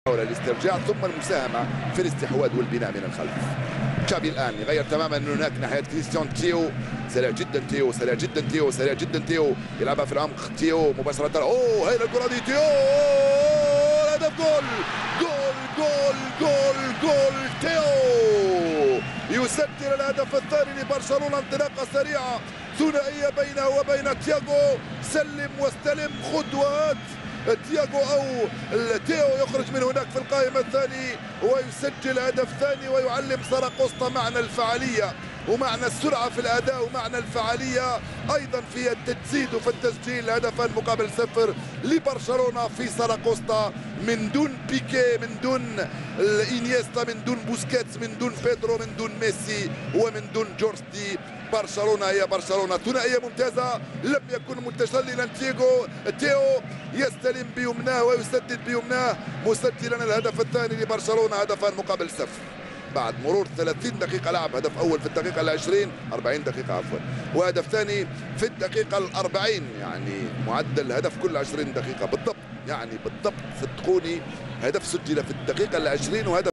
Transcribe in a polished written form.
الاسترجاع ثم المساهمة في الاستحواذ والبناء من الخلف. تشابي الآن يغير تماما من هناك ناحية كريستيان تيو. سريع جدا تيو، سريع جدا تيو، سريع جدا تيو، يلعبها في العمق تيو مباشرة. اوه هاي الكرة دي تيو، هدف جول جول جول جول جول تيو يسجل الهدف الثاني لبرشلونة. انطلاقة سريعة ثنائية بينه وبين تياغو، سلم واستلم خذ وهات. تياغو او تيو يخرج من هناك في القائمة الثاني ويسجل هدف ثاني ويعلم ساراغوسا معنى الفعالية ومعنى السرعة في الأداء ومعنى الفعالية أيضا في التجسيد وفي التسجيل. هدفا مقابل صفر لبرشلونة في ساراغوسا، من دون بيكي، من دون إنيستا، من دون بوسكيتس، من دون بيدرو، من دون ميسي ومن دون جورستي. برشلونة هي برشلونة. ثنائية ممتازة، لم يكن متسللا تيو يستلم بيمناه ويسدد بيمناه مسجلا الهدف الثاني لبرشلونة، هدفا مقابل صفر بعد مرور 30 دقيقة لعب. هدف أول في الدقيقة ال20 40 دقيقة عفوا، وهدف ثاني في الدقيقة ال40. يعني معدل هدف كل 20 دقيقة بالضبط، يعني بالضبط صدقوني هدف سجل في الدقيقة ال20 وهدف